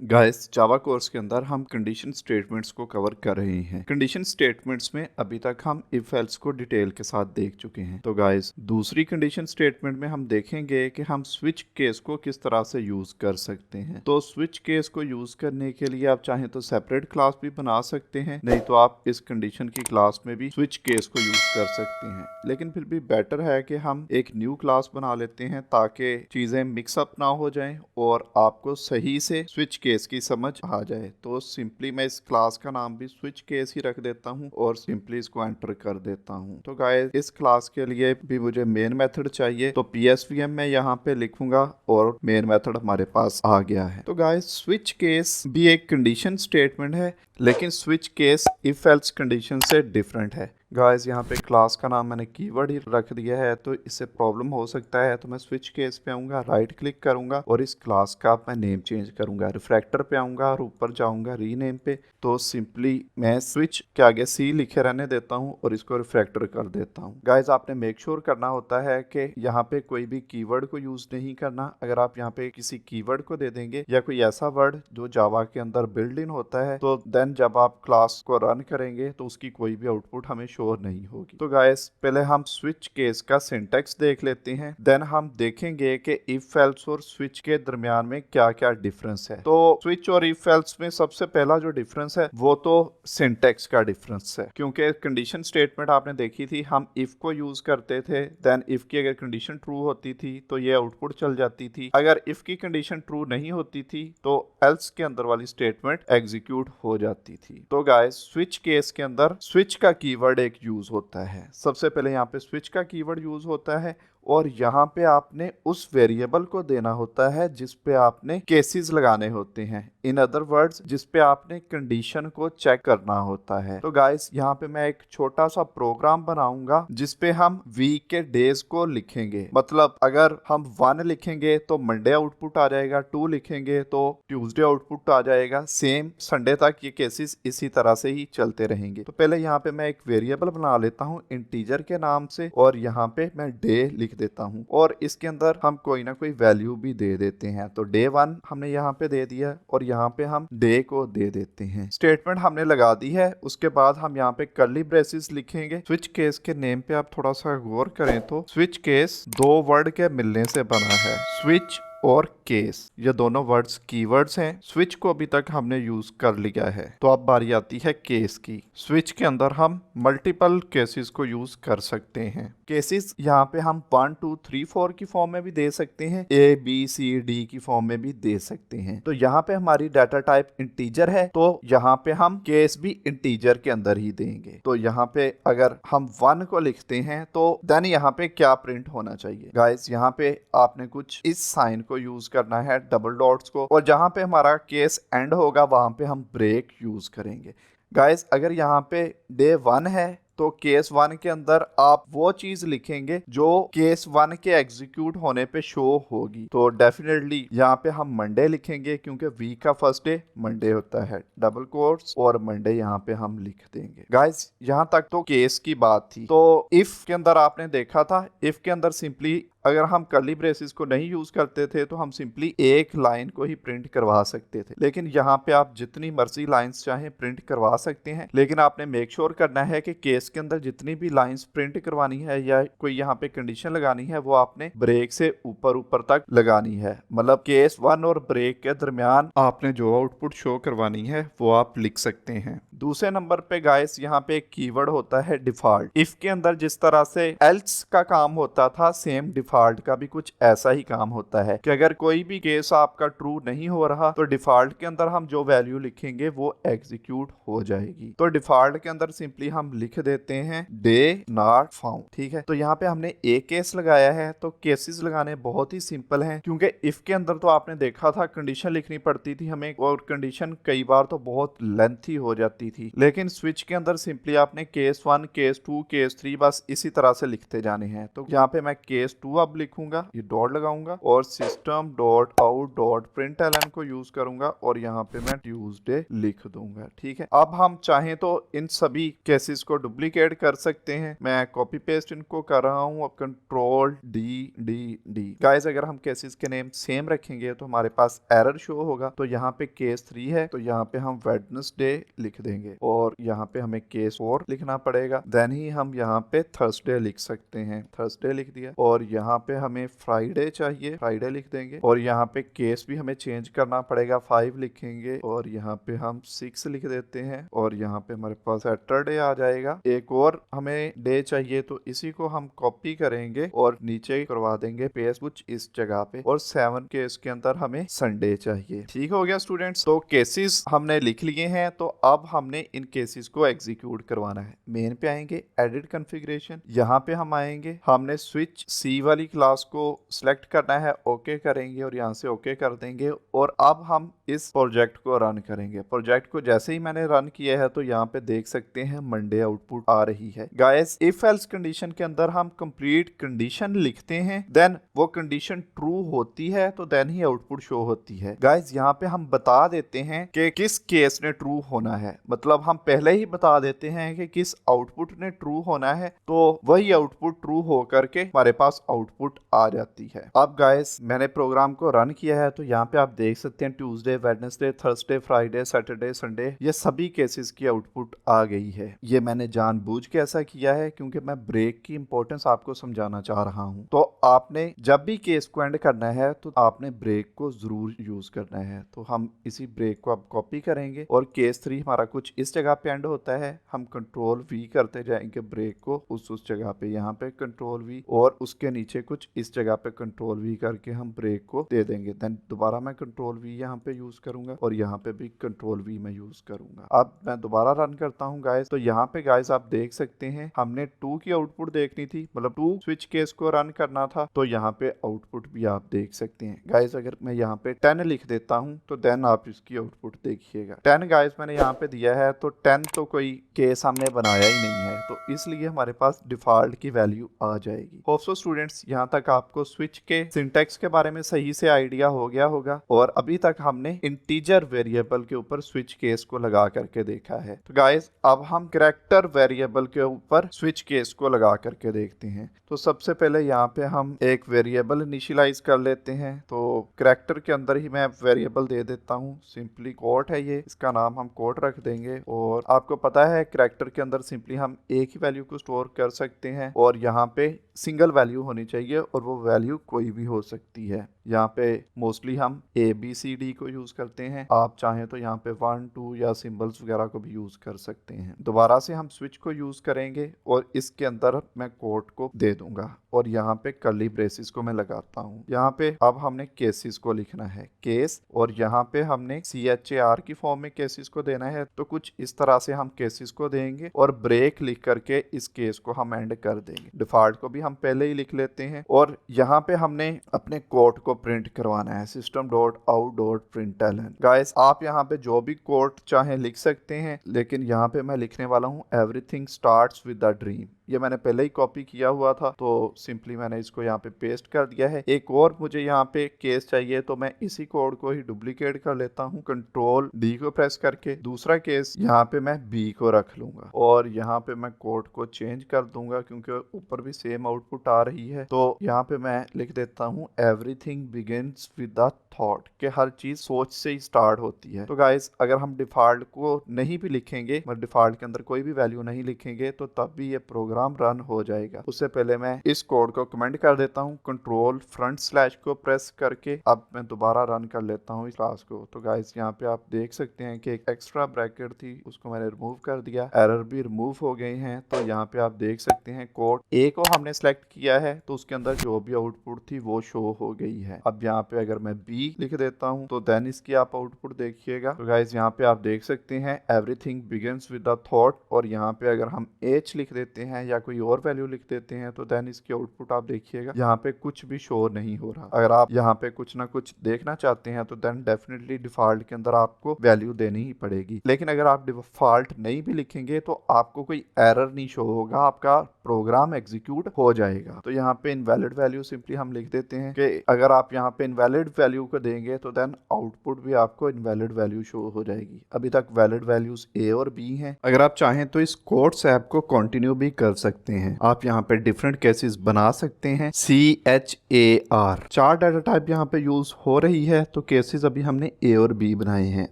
Guys जावा course के अंदर हम कंडीशन स्टेटमेंट्स को कवर कर रहे हैं। कंडीशन स्टेटमेंट्स में अभी तक हम इफ एल्स को डिटेल के साथ देख चुके हैं। तो गाइस दूसरी कंडीशन स्टेटमेंट में हम देखेंगे कि हम स्विच केस को किस तरह से यूज कर सकते हैं। तो स्विच केस को यूज करने के लिए आप चाहें तो सेपरेट क्लास भी बना सकते हैं, नहीं तो आप इस कंडीशन की क्लास में भी स्विच केस को यूज कर सकते हैं। लेकिन फिर भी बेटर है कि हम एक न्यू क्लास बना लेते हैं ताकि चीजें मिक्सअप ना हो जाएं और आपको सही से स्विच केस की समझ आ जाए। तो सिंपली मैं इस क्लास का नाम भी स्विच केस ही रख देता हूं और सिंपली इसको एंटर कर देता हूं। तो गाइस इस क्लास के लिए भी मुझे मेन मेथड चाहिए, तो psvm मैं यहाँ पे लिखूंगा और मेन मेथड हमारे पास आ गया है। तो गाइस स्विच केस भी एक कंडीशन स्टेटमेंट है, लेकिन switch case if else condition से डिफरेंट है। गाइस यहाँ पे क्लास का नाम मैंने कीवर्ड ही रख दिया है, तो इससे प्रॉब्लम हो सकता है। तो मैं स्विच केस पे आऊंगा, राइट क्लिक करूंगा और इस क्लास का मैं नेम चेंज करूंगा। रिफ्रैक्टर पे आऊंगा और ऊपर जाऊंगा रीनेम पे। तो सिंपली मैं स्विच के आगे सी लिखे रहने देता हूँ और इसको रिफ्रैक्टर कर देता हूँ। गाइस आपने मेक श्योर करना होता है कि यहाँ पे कोई भी कीवर्ड को यूज नहीं करना। अगर आप यहाँ पे किसी कीवर्ड को दे देंगे या कोई ऐसा वर्ड जो जावा के अंदर बिल्ड इन होता है, तो देन जब आप क्लास को रन करेंगे तो उसकी कोई भी आउटपुट हमें शो नहीं होगी। तो गाइस पहले हम स्विच केस का सिंटैक्स देख लेते हैं, देन हम देखेंगे कि इफ एल्स और स्विच के दरमियान में क्या क्या डिफरेंस है। तो स्विच और इफ एल्स में सबसे पहला जो डिफरेंस है वो तो सिंटैक्स का डिफरेंस है, क्योंकि कंडीशन स्टेटमेंट आपने देखी थी, हम इफ को यूज करते थे, देन इफ की अगर कंडीशन ट्रू होती थी तो ये आउटपुट चल जाती थी। अगर इफ की कंडीशन ट्रू नहीं होती थी तो एल्स के अंदर वाली स्टेटमेंट एग्जीक्यूट हो जाती थी। तो गाइस स्विच केस के अंदर स्विच का कीवर्ड एक यूज होता है। सबसे पहले यहाँ पे स्विच का कीवर्ड यूज होता है और यहाँ पे आपने उस वेरिएबल को देना होता है जिस पे आपने केसेस लगाने होते हैं। इन अदर वर्ड्स जिस पे आपने कंडीशन को चेक करना होता है। तो गाइस यहाँ पे मैं एक छोटा सा प्रोग्राम बनाऊंगा जिस पे हम वीक के डेज को लिखेंगे। मतलब अगर हम 1 लिखेंगे तो मंडे आउटपुट आ जाएगा, 2 लिखेंगे तो ट्यूसडे आउटपुट आ जाएगा, सेम संडे तक ये केसेस इसी तरह से ही चलते रहेंगे। तो पहले यहाँ पे मैं एक वेरिएबल बना लेता हूँ इंटीजर के नाम से और यहाँ पे मैं डे लिख देता हूँ और इसके अंदर हम कोई ना कोई वैल्यू भी दे देते हैं। तो डे 1 हमने यहाँ पे दे दिया और यहाँ पे हम डे को दे देते हैं। स्टेटमेंट हमने लगा दी है। उसके बाद हम यहाँ पे कर्ली ब्रेसेस लिखेंगे। स्विच केस के नेम पे आप थोड़ा सा गौर करें तो स्विच केस 2 वर्ड के मिलने से बना है। स्विच और केस ये दोनों वर्ड्स कीवर्ड्स हैं। स्विच को अभी तक हमने यूज कर लिया है, तो अब बारी आती है केस की। स्विच के अंदर हम मल्टीपल केसेस को यूज कर सकते हैं। केसेस यहाँ पे हम 1 2 3 4 की फॉर्म में भी दे सकते हैं, ए बी सी डी की फॉर्म में भी दे सकते हैं। तो यहाँ पे हमारी डाटा टाइप इंटीजर है, तो यहाँ पे हम केस भी इंटीजर के अंदर ही देंगे। तो यहाँ पे अगर हम 1 को लिखते हैं तो देन यहाँ पे क्या प्रिंट होना चाहिए। गाइस यहाँ पे आपने कुछ इस साइन को यूज करना है, डबल डॉट्स को, और जहां पे हमारा केस एंड होगा वहां पे हम ब्रेक यूज करेंगे। गाइस अगर यहाँ पे डे 1 है तो केस 1 के अंदर आप वो चीज लिखेंगे जो केस 1 के एग्जीक्यूट होने पे शो होगी। तो डेफिनेटली यहाँ पे हम मंडे लिखेंगे क्योंकि वीक का फर्स्ट डे मंडे होता है, डबल कोट्स और मंडे यहाँ पे हम लिख देंगे। गाइस यहाँ तक तो केस की बात थी। तो इफ के अंदर आपने देखा था, इफ के अंदर सिंपली अगर हम कर्ली ब्रेसेस को नहीं यूज करते थे तो हम सिंपली एक लाइन को ही प्रिंट करवा सकते थे, लेकिन यहाँ पे आप जितनी मर्जी लाइंस चाहें प्रिंट करवा सकते हैं। लेकिन आपने मेक श्योर करना है कि केस के अंदर जितनी भी लाइंस प्रिंट करवानी है या कोई यहाँ पे कंडीशन लगानी है वो आपने ब्रेक से ऊपर ऊपर तक लगानी है। मतलब केस 1 और ब्रेक के दरमियान आपने जो आउटपुट शो करवानी है वो आप लिख सकते हैं। दूसरे नंबर पे गाइस यहाँ पे एक कीवर्ड होता है डिफॉल्ट। इफ के अंदर जिस तरह से एल्स का काम होता था, सेम डिफॉल्ट का भी कुछ ऐसा ही काम होता है कि अगर कोई भी केस आपका ट्रू नहीं हो रहा तो डिफॉल्ट के अंदर हम जो वैल्यू लिखेंगे वो एग्जीक्यूट हो जाएगी। तो डिफॉल्ट के अंदर सिंपली हम लिख देते हैं डे नॉट फाउंड। ठीक है, तो यहाँ पे हमने एक केस लगाया है। तो केसेस लगाने बहुत ही सिंपल हैं, क्योंकि इफ के अंदर तो आपने देखा था कंडीशन लिखनी पड़ती थी हमें और कंडीशन कई बार तो बहुत लेंथी हो जाती थी, लेकिन स्विच के अंदर सिंपली आपने केस 1, केस 2, केस 3 बस इसी तरह से लिखते जाने हैं। तो यहाँ पे मैं केस 2 अब लिखूंगा, ये डॉट लगाऊंगा और system dot out dot println को यूज करूंगा और यहाँ पे मैं ट्यूसडे लिख दूंगा। ठीक है, अब हम चाहें तो इन सभी केसेस को डुप्लीकेट कर सकते हैं। मैं कॉपी पेस्ट इनको कर रहा हूँ, अब control D D D. Guys अगर हम केसेस के नेम सेम रखेंगे तो हमारे पास एरर शो होगा। तो यहाँ पे केस 3 है तो यहाँ पे हम वेडनेसडे लिख देंगे और यहाँ पे हमें केस 4 लिखना पड़ेगा। देन ही हम यहाँ पे थर्सडे लिख सकते हैं, थर्सडे लिख दिया। और यहाँ पे हमें फ्राइडे चाहिए, फ्राइडे लिख देंगे। और यहाँ पे केस भी हमें चेंज करना पड़ेगा, 5 लिखेंगे और यहाँ पे हम 6 लिख देते हैं और यहाँ पे हमारे पास सैटरडे आ जाएगा। एक और हमें डे चाहिए तो इसी को हम कॉपी करेंगे और नीचे करवा देंगे पेस्ट कुछ इस जगह पे। और 7 केस के अंदर हमें संडे चाहिए। ठीक हो गया स्टूडेंट्स, तो केसेस हमने लिख लिए हैं। तो अब हमने इन केसेस को एग्जीक्यूट करवाना है। मेन पे आएंगे, एडिट कॉन्फ़िगरेशन, यहाँ पे हम आएंगे, हमने स्विच सी वाली क्लास को सिलेक्ट करना है, ओके करेंगे और यहाँ से ओके कर देंगे। और अब हम इस प्रोजेक्ट को रन करेंगे। प्रोजेक्ट को जैसे ही मैंने रन किया है तो यहाँ पे देख सकते हैं मंडे आउटपुट आ रही है। गाइस इफ एल्स कंडीशन के अंदर हम कंप्लीट कंडीशन लिखते हैं, देन वो कंडीशन ट्रू होती है तो देन ही आउटपुट शो होती है। गाइस यहाँ पे हम बता देते हैं कि किस केस ने ट्रू होना है, मतलब हम पहले ही बता देते हैं कि किस आउटपुट ने ट्रू होना है, तो वही आउटपुट ट्रू हो करके हमारे पास आउटपुट आ जाती है। अब गाइस मैंने प्रोग्राम को रन किया है तो यहाँ पे आप देख सकते हैं Tuesday, Wednesday, Thursday, Friday, Saturday, Sunday, ये सभी केसेस की आउटपुट आ गई है। ये मैंने जानबूझ के ऐसा किया है क्योंकि मैं ब्रेक की इंपॉर्टेंस आपको समझाना चाह रहा हूँ। तो आपने जब भी केस को एंड करना है तो आपने ब्रेक को जरूर यूज करना है। तो हम इसी ब्रेक को अब कॉपी करेंगे और केस 3 हमारा कुछ इस जगह पे एंड होता है। हम कंट्रोल वी करते जाएंगे ब्रेक को उस जगह पे, यहाँ पे कंट्रोल वी और उसके नीचे कुछ इस जगह पे कंट्रोल वी करके हम ब्रेक को दे देंगे। देन दोबारा मैं कंट्रोल वी यहाँ पे यूज करूंगा और यहाँ पे भी कंट्रोल वी मैं यूज करूंगा। अब मैं दोबारा रन करता हूँ गाइस, तो यहाँ पे गाइस आप देख सकते हैं हमने 2 की आउटपुट देखनी थी, मतलब 2 स्विच केस को रन करना था। तो यहाँ पे आउटपुट भी आप देख सकते हैं। गाइस अगर मैं यहाँ पे 10 लिख देता हूँ तो देन आप इसकी आउटपुट देखिएगा। 10 गाइस मैंने यहाँ पे दिया है तो 10 तो कोई केस हमने बनाया ही नहीं है, तो इसलिए हमारे पास डिफॉल्ट की वैल्यू आ जाएगी। होप सो स्टूडेंट्स यहाँ तक आपको स्विच के सिंटैक्स के बारे में सही से आइडिया हो गया होगा। और अभी तक हमने इंटीजर वेरिएबल के ऊपर स्विच केस को लगा करके देखा है। तो गाइस अब हम कैरेक्टर वेरिएबल के ऊपर स्विच केस को लगा करके देखते हैं। तो सबसे पहले यहाँ पे हम एक वेरिएबल इनिशियलाइज कर लेते हैं। तो कैरेक्टर के अंदर ही मैं वेरिएबल दे देता हूँ, सिंपली कोट है ये, इसका नाम हम कोट रख देंगे। और आपको पता है कैरेक्टर के अंदर सिंपली हम एक ही वैल्यू को स्टोर कर सकते हैं और यहाँ पे सिंगल वैल्यू होनी चाहिए और वो वैल्यू कोई भी हो सकती है। यहाँ पे मोस्टली हम ABCD को यूज करते हैं, आप चाहें तो यहाँ पे 1 2 या सिंबल्स वगैरह को भी यूज कर सकते हैं। दोबारा से हम स्विच को यूज करेंगे और इसके अंदर मैं कोट को दे दूंगा और यहाँ पे कर्ली ब्रेसेस को मैं लगाता हूँ। यहाँ पे अब हमने केसेस को लिखना है, केस, और यहाँ पे हमने CHAR की फॉर्म में केसेस को देना है। तो कुछ इस तरह से हम केसेस को देंगे और ब्रेक लिख करके इस केस को हम एंड कर देंगे। डिफॉल्ट को भी हम पहले ही लिख लेते हैं और यहाँ पे हमने अपने कोड को प्रिंट करवाना है, system dot out dot println. Guys आप यहाँ पे जो भी कोड चाहे लिख सकते हैं, लेकिन यहाँ पे मैं लिखने वाला हूँ everything starts with the dream. ये मैंने पहले ही कॉपी किया हुआ था तो सिंपली मैंने इसको यहाँ पे पेस्ट कर दिया है। एक और मुझे यहाँ पे केस चाहिए तो मैं इसी कोड को ही डुप्लीकेट कर लेता हूँ, कंट्रोल डी को प्रेस करके। दूसरा केस यहाँ पे मैं बी को रख लूंगा और यहाँ पे मैं कोड को चेंज कर दूंगा क्योंकि ऊपर भी सेम आउटपुट आ रही है। तो यहाँ पे मैं लिख देता हूँ everything begins with the thought, कि हर चीज सोच से ही स्टार्ट होती है। तो गाइस अगर हम डिफॉल्ट को नहीं भी लिखेंगे, मतलब डिफॉल्ट के अंदर कोई भी वैल्यू नहीं लिखेंगे, तो तब भी ये प्रोग्राम रन हो जाएगा। उससे पहले मैं इस कोड को कमेंट कर देता हूँ, कंट्रोल फ्रंट स्लैश को प्रेस करके। अब मैं दोबारा रन कर लेता हूँ इस क्लास को। तो गाइस यहाँ पे आप देख सकते हैं कि एक एक्स्ट्रा ब्रैकेट थी, उसको मैंने रिमूव कर दिया, एरर भी रिमूव हो गए हैं। तो यहाँ पे आप देख सकते हैं कोड ए को हमने सेलेक्ट किया है तो उसके अंदर जो भी आउटपुट थी वो शो हो गई है। अब यहाँ पे अगर मैं बी लिख देता हूँ तो देन इसकी आप आउटपुट देखिएगा। तो गाइस यहाँ पे आप देख सकते हैं everything begins with the thought, और यहाँ पे अगर हम एच लिख देते हैं या कोई और वैल्यू लिख देते हैं तो देन इसकी आउटपुट आप देखिएगा यहाँ पे कुछ भी शो नहीं हो रहा। अगर आप यहाँ पे कुछ ना कुछ देखना चाहते हैं तो देन डेफिनेटली डिफॉल्ट के अंदर आपको वैल्यू देनी ही पड़ेगी। लेकिन अगर आप डिफॉल्ट नहीं भी लिखेंगे तो आपको कोई एरर नहीं शो होगा, आपका प्रोग्राम एग्जीक्यूट हो जाएगा। तो यहाँ पे इनवैलिड वैल्यू सिंपली हम लिख देते हैं कि अगर आप यहाँ पे इनवैलिड वैल्यू को देंगे तो देन आउटपुट भी आपको इनवैलिड वैल्यू शो हो जाएगी। अभी तक वैलिड वैल्यूज ए और बी हैं। अगर आप चाहें तो इस कोड्स ऐप को कंटिन्यू भी कर सकते हैं। आप यहाँ पे डिफरेंट केसेस बना सकते हैं। CHAR 4 डाटा टाइप यहाँ पे यूज हो रही है, तो केसेस अभी हमने ए और बी बनाए हैं।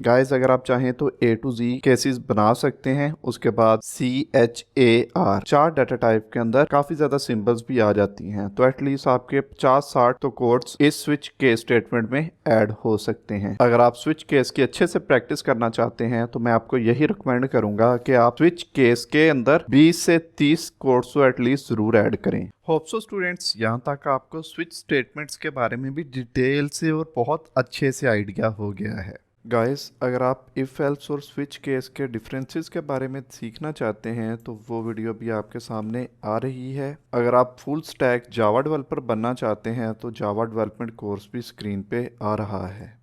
गाइस अगर आप चाहें तो A to Z केसेस बना सकते हैं। उसके बाद CHAR 4 डाटा टाइप के अंदर काफी ज्यादा सिंबल्स भी आ जाती हैं, तो एटलीस्ट आपके 50-60 तो कोड्स इस स्विच केस स्टेटमेंट में ऐड हो सकते हैं। अगर आप स्विच केस की अच्छे से प्रैक्टिस करना चाहते हैं तो मैं आपको यही रिकमेंड करूंगा कि आप स्विच केस के अंदर 20 से 30 कोड्स तो एटलीस्ट जरूर ऐड करें। होप सो स्टूडेंट्स, यहाँ तक आपको स्विच स्टेटमेंट्स के बारे में भी डिटेल से और बहुत अच्छे से आइडिया हो गया है। गाइस अगर आप इफ एल्स और स्विच केस के डिफरेंसेस के बारे में सीखना चाहते हैं तो वो वीडियो भी आपके सामने आ रही है। अगर आप फुल स्टैक जावा डेवलपर बनना चाहते हैं तो जावा डेवलपमेंट कोर्स भी स्क्रीन पे आ रहा है।